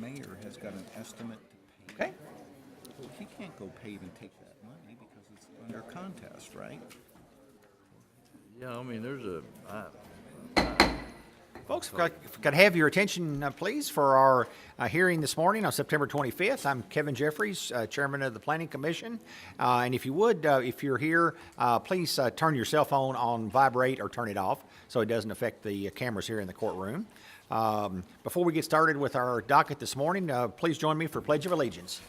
mayor has got an estimate to pay. Okay. Well, he can't go pave and take that money because it's under contest, right? Yeah, I mean, there's a, Folks, if I could have your attention, please, for our hearing this morning on September 25th. I'm Kevin Jeffries, Chairman of the Planning Commission. And if you would, if you're here, please turn your cell phone on vibrate or turn it off so it doesn't affect the cameras here in the courtroom. Before we get started with our docket this morning, please join me for Pledge of Allegiance.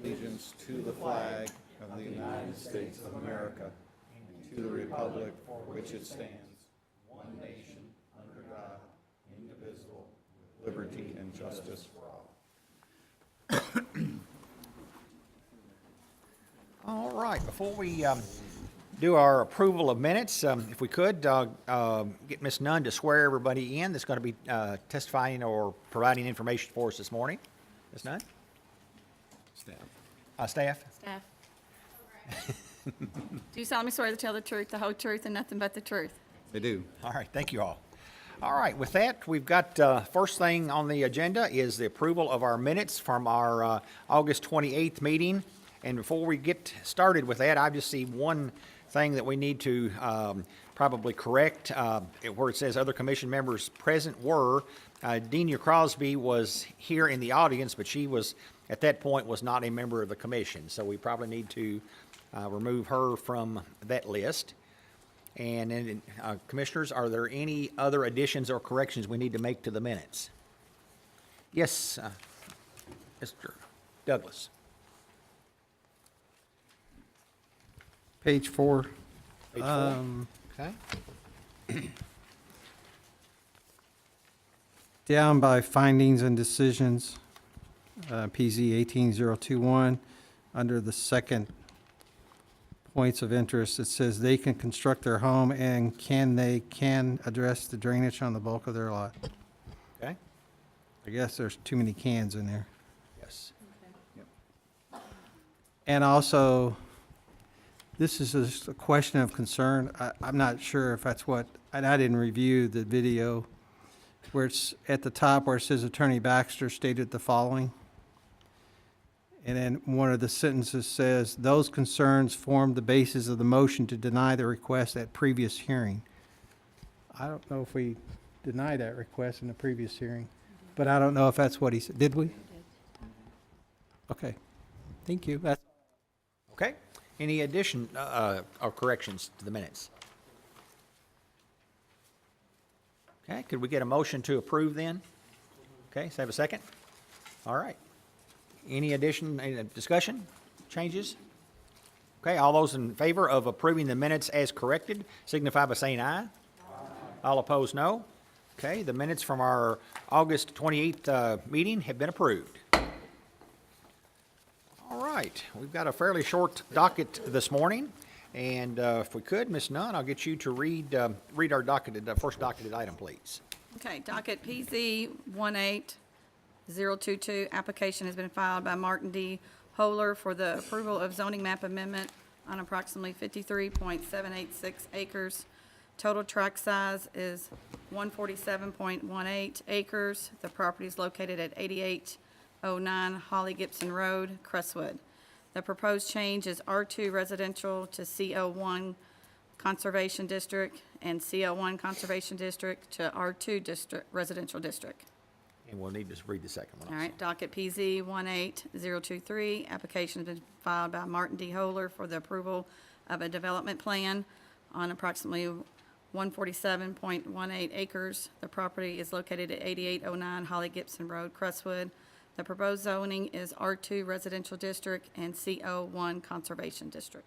Allegiance to the flag of the United States of America and to the republic for which it stands, one nation, under God, indivisible, with liberty and justice for all. All right, before we do our approval of minutes, if we could, get Ms. Nunn to swear everybody in that's going to be testifying or providing information for us this morning. Ms. Nunn? Staff. Staff? Staff. Do you solemnly swear to tell the truth, the whole truth, and nothing but the truth? They do. All right, thank you all. All right, with that, we've got first thing on the agenda is the approval of our minutes from our August 28th meeting. And before we get started with that, I just see one thing that we need to probably correct, where it says other commission members present were. Denia Crosby was here in the audience, but she was, at that point, was not a member of the commission. So we probably need to remove her from that list. And then, commissioners, are there any other additions or corrections we need to make to the minutes? Yes, Mr. Douglas. Page 4. Page 4. Okay. Down by findings and decisions, PZ 18021, under the second points of interest, it says they can construct their home and can address the drainage on the bulk of their lot. Okay. I guess there's too many cans in there. Yes. And also, this is just a question of concern. I'm not sure if that's what, and I didn't review the video, where it's at the top where it says Attorney Baxter stated the following. And then one of the sentences says, those concerns formed the basis of the motion to deny the request at previous hearing. I don't know if we denied that request in the previous hearing, but I don't know if that's what he said. Did we? Okay. Thank you. That's Okay. Any addition or corrections to the minutes? Okay, could we get a motion to approve then? Okay, so have a second? All right. Any addition, any discussion, changes? Okay, all those in favor of approving the minutes as corrected signify by saying aye. Aye. All opposed, no. Okay, the minutes from our August 28th meeting have been approved. All right, we've got a fairly short docket this morning, and if we could, Ms. Nunn, I'll get you to read our docketed, first docketed item, please. Okay, docket PZ 18022, application has been filed by Martin D. Holer for the approval of zoning map amendment on approximately 53.786 acres. Total tract size is 147.18 acres. The property is located at 8809 Holly Gibson Road, Crestwood. The proposed change is R2 residential to CO1 Conservation District and CO1 Conservation District to R2 district, residential district. And we'll need to read the second one All also. right, docket PZ 18023, application has been filed by Martin D. Holer for the approval of a development plan on approximately 147.18 acres. The property is located at 8809 Holly Gibson Road, Crestwood. The proposed zoning is R2 Residential District and CO1 Conservation District.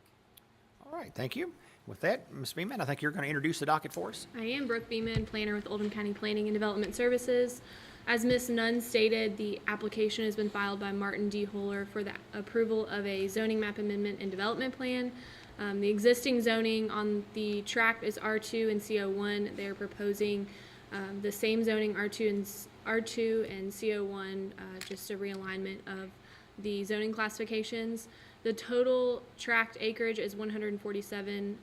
All right, thank you. With that, Ms. Beeman, I think you're going to introduce the docket for us. I am Brooke Beeman, planner with Oldham County Planning and Development Services. As Ms. Nunn stated, the application has been filed by Martin D. Holer for the approval of a zoning map amendment and development plan. The existing zoning on the tract is R2 and CO1. They're proposing the same zoning R2 and CO1, just a realignment of the zoning classifications. The total tract acreage is 147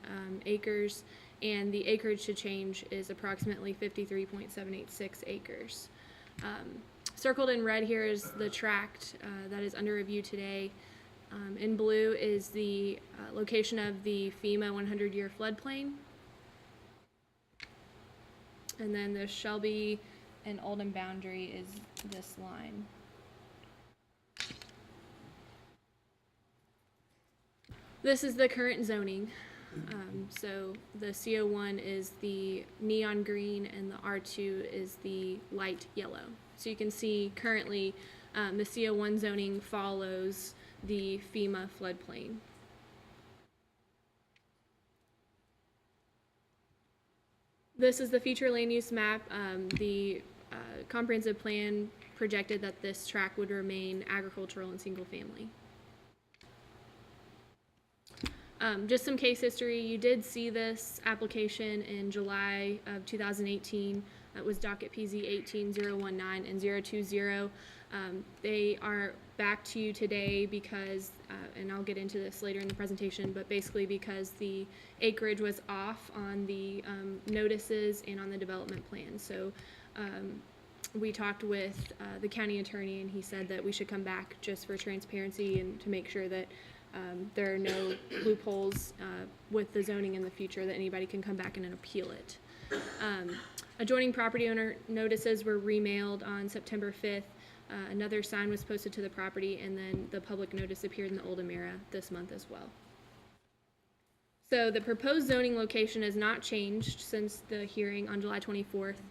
acres, and the acreage to change is approximately 53.786 acres. Circled in red here is the tract that is under review today. In blue is the location of the FEMA 100-year floodplain. And then the Shelby and Oldham boundary is this line. This is the current zoning. So the CO1 is the neon green and the R2 is the light yellow. So you can see currently the CO1 zoning follows the FEMA floodplain. This is the future land use map. The comprehensive plan projected that this tract would remain agricultural and single family. Just some case history. You did see this application in July of 2018. It was docket PZ 18019 and 020. They are back to you today because, and I'll get into this later in the presentation, but basically because the acreage was off on the notices and on the development plan. So we talked with the county attorney, and he said that we should come back just for transparency and to make sure that there are no loopholes with the zoning in the future, that anybody can come back and appeal it. Adjoining property owner notices were remailed on September 5th. Another sign was posted to the property, and then the public notice appeared in the Oldham Era this month as well. So the proposed zoning location has not changed since the hearing on July 24th.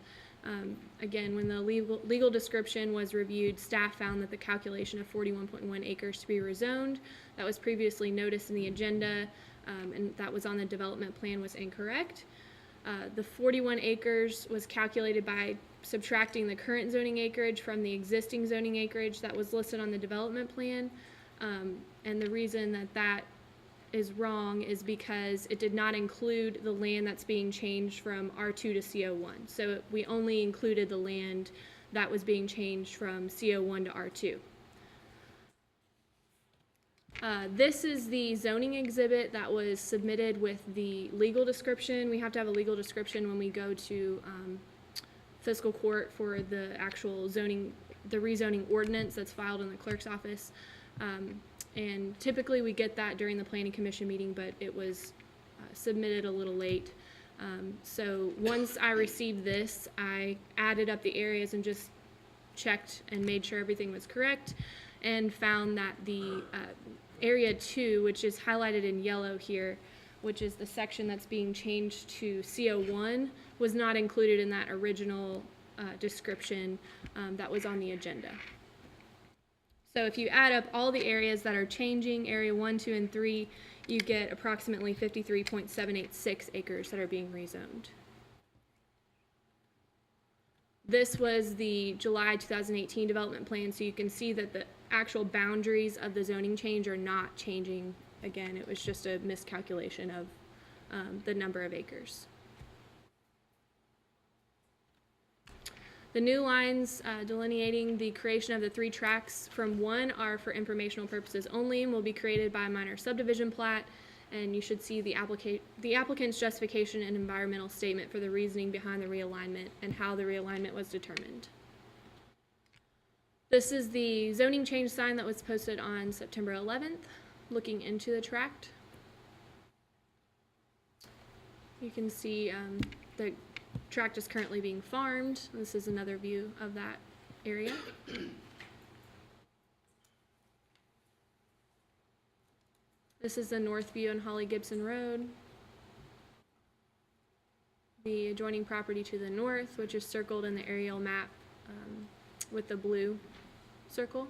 Again, when the legal description was reviewed, staff found that the calculation of 41.1 acres to be rezoned, that was previously noticed in the agenda, and that was on the development plan, was incorrect. The 41 acres was calculated by subtracting the current zoning acreage from the existing zoning acreage that was listed on the development plan. And the reason that that is wrong is because it did not include the land that's being changed from R2 to CO1. So we only included the land that was being changed from CO1 to R2. This is the zoning exhibit that was submitted with the legal description. We have to have a legal description when we go to fiscal court for the actual zoning, the rezoning ordinance that's filed in the clerk's office. And typically we get that during the planning commission meeting, but it was submitted a little late. So once I received this, I added up the areas and just checked and made sure everything was correct, and found that the area 2, which is highlighted in yellow here, which is the section that's being changed to CO1, was not included in that original description that was on the agenda. So if you add up all the areas that are changing, area 1, 2, and 3, you get approximately 53.786 acres that are being rezoned. This was the July 2018 development plan, so you can see that the actual boundaries of the zoning change are not changing. Again, it was just a miscalculation of the number of acres. The new lines delineating the creation of the 3 tracts from 1 are for informational purposes only and will be created by a minor subdivision plat. And you should see the applicant's justification and environmental statement for the reasoning behind the realignment and how the realignment was determined. This is the zoning change sign that was posted on September 11th, looking into the tract. You can see the tract is currently being farmed. This is another view of that area. This is the north view on Holly Gibson Road. The adjoining property to the north, which is circled in the aerial map with the blue circle.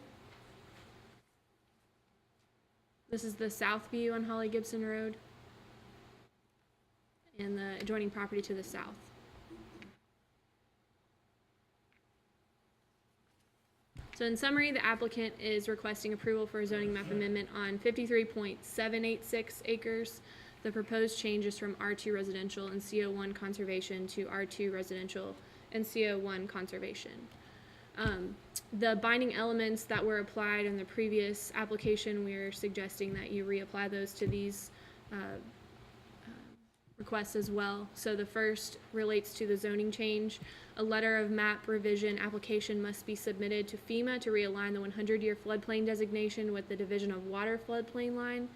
This is the south view on Holly Gibson Road, and the adjoining property to the south. So in summary, the applicant is requesting approval for a zoning map amendment on 53.786 acres. The proposed change is from R2 residential and CO1 conservation to R2 residential and CO1 conservation. The binding elements that were applied in the previous application, we're suggesting that you reapply those to these requests as well. So the first relates to the zoning change. A letter of map revision application must be submitted to FEMA to realign the 100-year floodplain designation with the Division of Water floodplain line.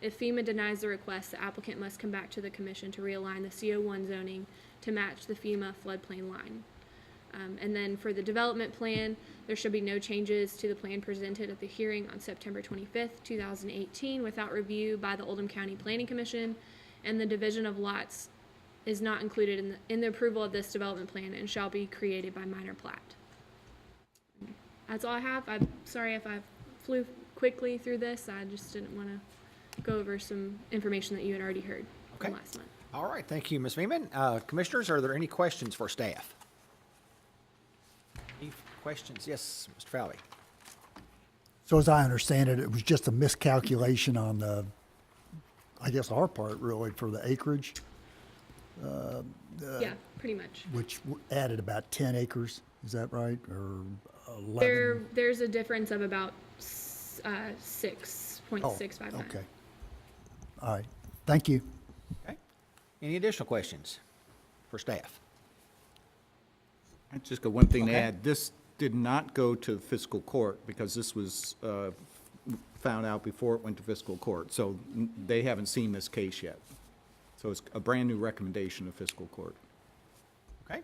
If FEMA denies the request, the applicant must come back to the commission to realign the CO1 zoning to match the FEMA floodplain line. And then for the development plan, there should be no changes to the plan presented at the hearing on September 25th, 2018 without review by the Oldham County Planning Commission, and the division of lots is not included in the approval of this development plan and shall be created by minor plat. That's all I have. I'm sorry if I flew quickly through this. I just didn't want to go over some information that you had already heard from Okay. last month. All right, thank you, Ms. Beeman. Commissioners, are there any questions for staff? Any questions? Yes, Mr. Falvey. So as I understand it, it was just a miscalculation on the, I guess our part really, for the acreage, Yeah, pretty much. which added about 10 acres. Is that right? Or 11? There's a difference of about 6.659. Okay. All right. Thank you. Okay. Any additional questions for staff? I just got one thing to Okay. add. This did not go to fiscal court because this was found out before it went to fiscal court. So they haven't seen this case yet. So it's a brand-new recommendation of fiscal court. Okay.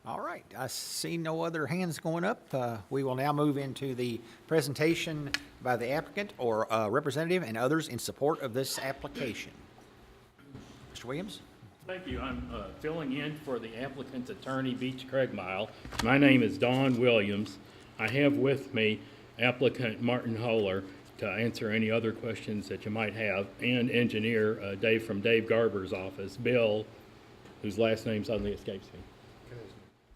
All right. I see no other hands going up. We will now move into the presentation by the applicant or representative and others in support of this application. Mr. Williams? Thank you. I'm filling in for the applicant's attorney, Beach Craigmile. My name is Don Williams. I have with me applicant Martin Holler to answer any other questions that you might have, and engineer Dave from Dave Garber's office, Bill, whose last name suddenly escapes me.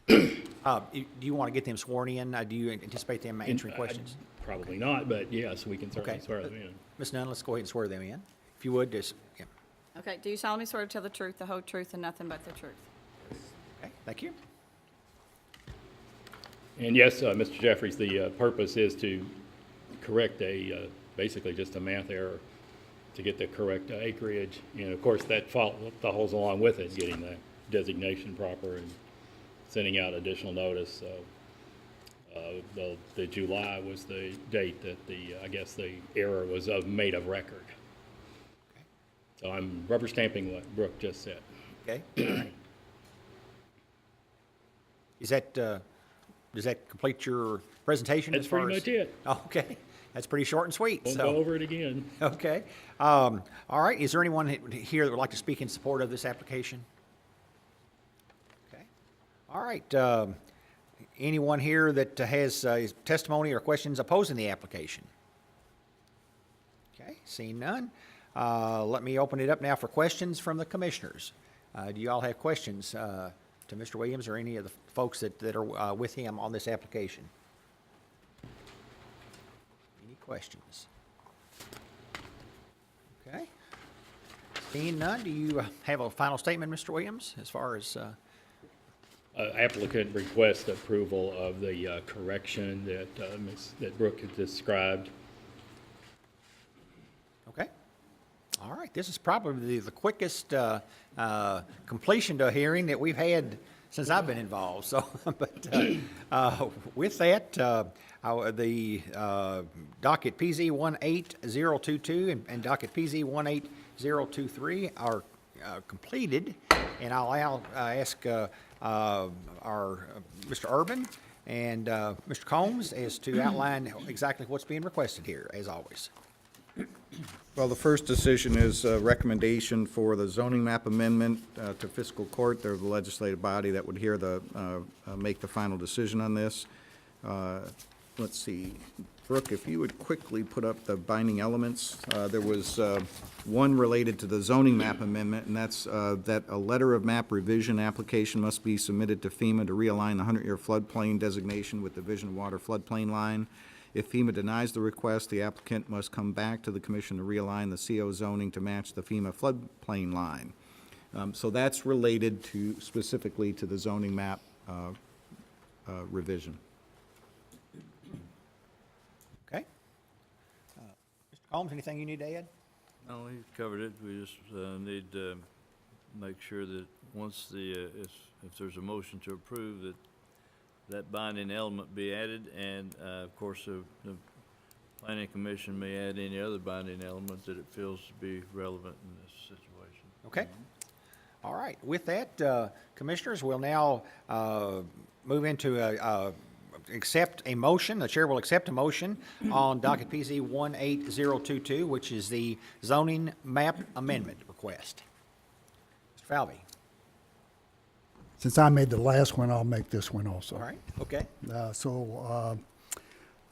Do you want to get them sworn in? Do you anticipate them answering questions? Probably not, but yes, we can certainly Okay. swear them in. Ms. Nunn, let's go ahead and swear them in. If you would, just, yeah. Okay, do you solemnly swear to tell the truth, the whole truth, and nothing but the truth? Okay, thank you. And yes, Mr. Jeffries, the purpose is to correct basically just a math error to get the correct acreage. And of course, that follows along with it, getting the designation proper and sending out additional notice. So the July was the date that I guess the error was made of record. So I'm rubber stamping what Brooke just said. Okay, all right. Is that, does that complete your presentation as That's far pretty as? much it. Okay, that's pretty short and sweet, Won't so. go over it again. Okay. All right, is there anyone here that would like to speak in support of this application? Okay. All right, anyone here that has testimony or questions opposing the application? Okay, seeing none. Let me open it up now for questions from the commissioners. Do you all have questions to Mr. Williams or any of the folks that are with him on this application? Any questions? Okay. Seeing none, do you have a final statement, Mr. Williams, as far as, Applicant requests approval of the correction that Brooke had described. okay? All right, this is probably the quickest completion to a hearing that we've had since I've been involved, so, but with that, the docket PZ 18022 and docket PZ 18023 are completed, and I'll ask our Mr. Urban and Mr. Combs as to outline exactly what's being requested here, as always. Well, the first decision is a recommendation for the zoning map amendment to fiscal court. They're the legislative body that would make the final decision on this. Let's see, Brooke, if you would quickly put up the binding elements. There was one related to the zoning map amendment, and that's that a letter of map revision application must be submitted to FEMA to realign the 100-year floodplain designation with the Division of Water floodplain line. If FEMA denies the request, the applicant must come back to the commission to realign the CO zoning to match the FEMA floodplain line. So that's related to, specifically to the zoning map revision. Okay? Mr. Combs, anything you need to add? No, he's covered it. We just need make sure that once if there's a motion to approve, that binding element be added, and, of course, the planning commission may add any other binding element that it feels to be relevant in this situation. Okay? All right, with that, Commissioners, we'll now move into accept a motion. The chair will accept a motion on docket PZ 18022, which is the zoning map amendment request. Mr. Falvey. Since I made the last one, I'll make this one also. All right, okay.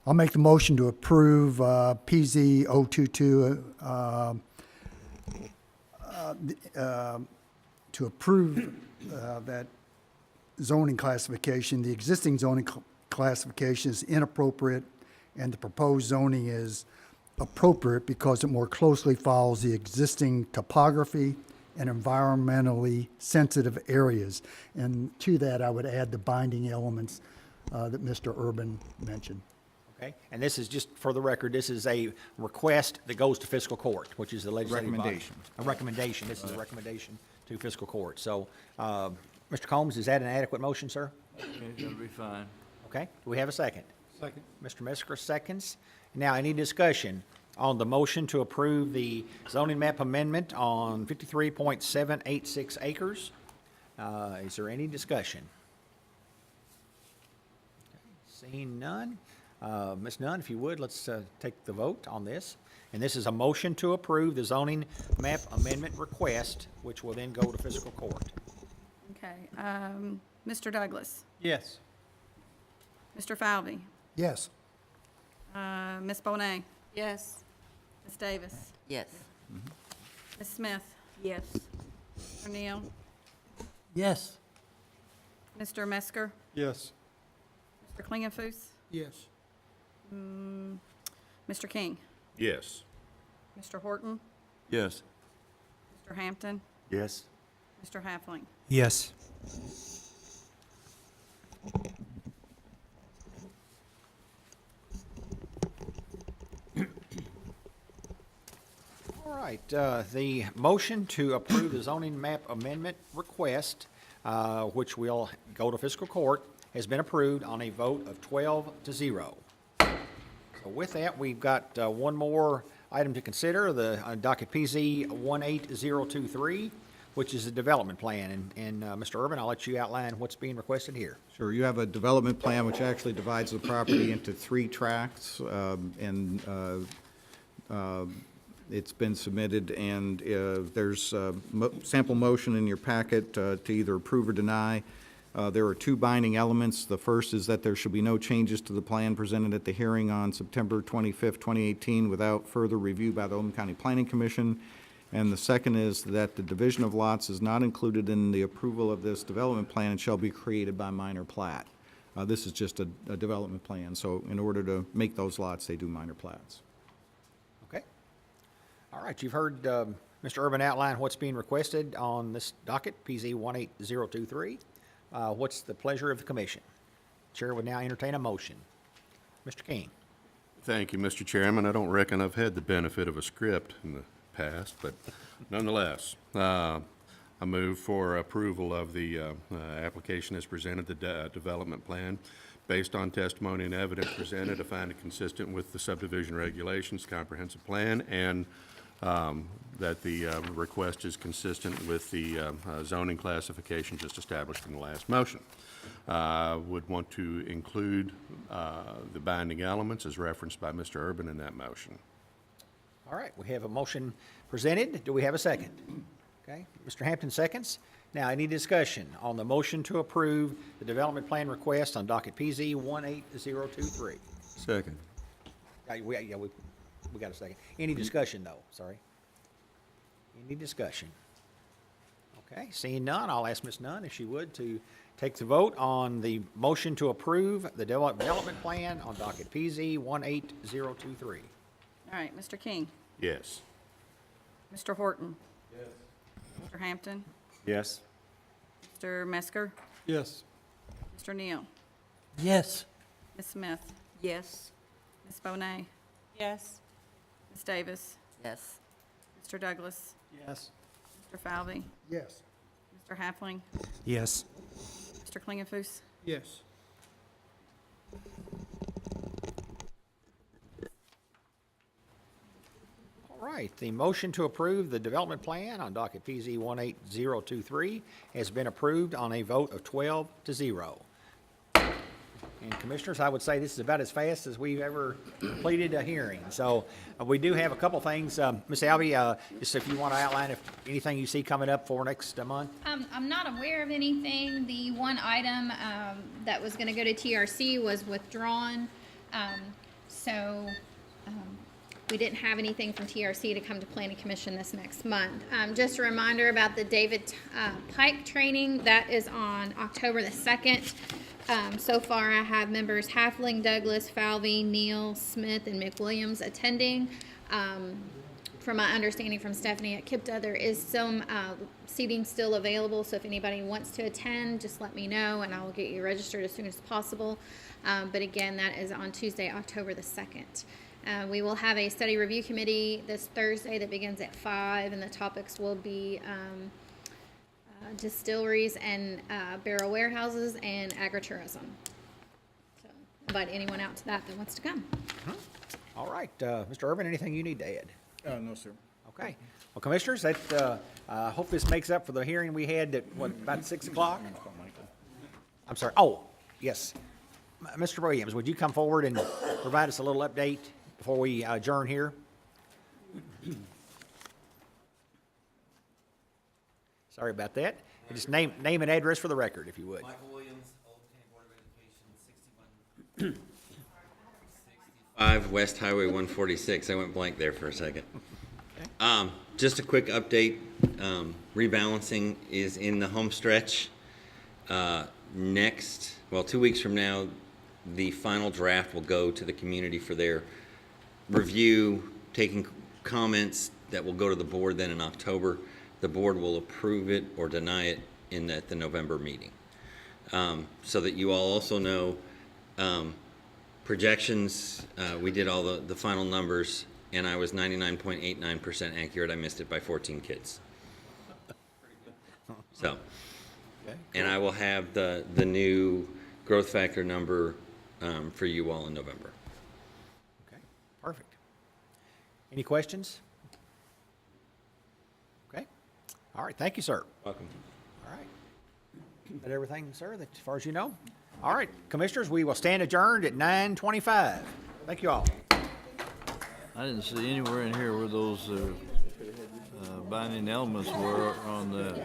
I'll make the motion to approve PZ 022, to approve that zoning classification. The existing zoning classification is inappropriate, and the proposed zoning is appropriate because it more closely follows the existing topography and environmentally sensitive areas. And to that, I would add the binding elements that Mr. Urban mentioned. Okay, and this is just for the record, this is a request that goes to fiscal court, which is the legislative body. Recommendation. A recommendation, this is a recommendation to fiscal court. So, Mr. Combs, is that an adequate motion, sir? It'll be fine. Okay, do we have a second? Second. Mr. Mesker seconds. Now, any discussion on the motion to approve the zoning map amendment on 53.786 acres? Is there any discussion? Seeing none. Ms. Nunn, if you would, let's take the vote on this. And this is a motion to approve the zoning map amendment request, which will then go to fiscal court. Okay, Mr. Douglas, Yes. Mr. Falvey, Yes. Ms. Bonet, Yes. Ms. Davis, Yes. Ms. Smith, Yes. Mr. Neal, Yes. Mr. Mesker, Yes. Mr. Klingenfuss, Yes. Mr. King, Yes. Mr. Horton, Yes. Mr. Hampton, Yes. Mr. Halfling. Yes. All right, the motion to approve the zoning map amendment request, which will go to fiscal court, has been approved on a vote of 12-0. So with that, we've got one more item to consider, the docket PZ 18023, which is a development plan. And Mr. Urban, I'll let you outline what's being requested here. Sure, you have a development plan which actually divides the property into 3 tracts, it's been submitted, and there's a sample motion in your packet to either approve or deny. There are 2 binding elements. The first is that there should be no changes to the plan presented at the hearing on September 25th, 2018, without further review by the Oldham County Planning Commission. And the second is that the division of lots is not included in the approval of this development plan and shall be created by minor plat. This is just a development plan, so in order to make those lots, they do minor plats. Okay. All right, you've heard Mr. Urban outline what's being requested on this docket, PZ 18023. What's the pleasure of the commission? Chair would now entertain a motion. Mr. King. Thank you, Mr. Chairman. I don't reckon I've had the benefit of a script in the past, but nonetheless, I move for approval of the application as presented, the development plan. Based on testimony and evidence presented, I find it consistent with the subdivision regulations, comprehensive plan, and that the request is consistent with the zoning classification just established in the last motion. Would want to include the binding elements as referenced by Mr. Urban in that motion. All right, we have a motion presented. Do we have a second? Okay, Mr. Hampton seconds. Now, any discussion on the motion to approve the development plan request on docket PZ 18023? Second. We got a second. Any discussion, though? Sorry. Any discussion? Okay, seeing none, I'll ask Ms. Nunn if she would to take the vote on the motion to approve the development plan on docket PZ 18023. All right, Mr. King, Yes. Mr. Horton. Yes. Mr. Hampton, Yes. Mr. Mesker, Yes. Mr. Neal, Yes. Ms. Smith, Yes. Ms. Bonet, Yes. Ms. Davis, Yes. Mr. Douglas, Yes. Mr. Falvey, Yes. Mr. Halfling, Yes. Mr. Klingenfuss, Yes. All right, the motion to approve the development plan on docket PZ 18023 has been approved on a vote of 12-0. And Commissioners, I would say this is about as fast as we've ever completed a hearing. So we do have a couple things. Ms. Albee, just if you want to outline if anything you see coming up for next month. I'm not aware of anything. The one item that was going to go to TRC was withdrawn. So we didn't have anything from TRC to come to Planning Commission this next month. Just a reminder about the David Pike training. That is on October the 2nd. So far, I have members Halfling, Douglas, Falvey, Neal, Smith, and McWilliams attending. From my understanding from Stephanie at KIPTA, there is some seating still available, so if anybody wants to attend, just let me know, and I will get you registered as soon as possible. But again, that is on Tuesday, October the 2nd. We will have a study review committee this Thursday that begins at 5, and the topics will be distilleries and barrel warehouses and agritourism. So invite anyone out to that wants to come. All right, Mr. Urban, anything you need to add? No, sir. Okay. Well, Commissioners, that, I hope this makes up for the hearing we had at, what, about 6 o'clock? I'm sorry. Oh, yes. Mr. Williams, would you come forward and provide us a little update before we adjourn here? Sorry about that. And just name and address for the record, if you would. Michael Williams, Oldham County Board of Education, 65 West Highway 146. I went blank there for a second. Just a quick update. Rebalancing is in the home stretch. 2 weeks from now, the final draft will go to the community for their review, taking comments that will go to the board then in October. The board will approve it or deny it at the November meeting. So that you all also know, projections, we did all the final numbers, and I was 99.89% accurate. I missed it by 14 kids. So, and I will have the new growth factor number for you all in November. Okay, perfect. Any questions? Okay. All right, thank you, sir. Welcome. All right. Is that everything, sir, that, as far as you know? All right, Commissioners, we will stand adjourned at 9:25. Thank you all. I didn't see anywhere in here where those binding elements were on the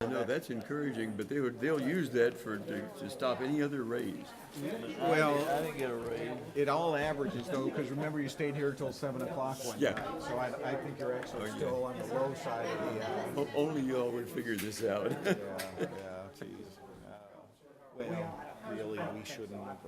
No, that's encouraging, but they'll use that to stop any other raise. Well, I didn't get a raise. it all averages though, because remember you stayed here till 7 o'clock one Yeah. night. So I think you're actually still on the low side of the, Only y'all would figure this out. geez. Well, really, we shouldn't have.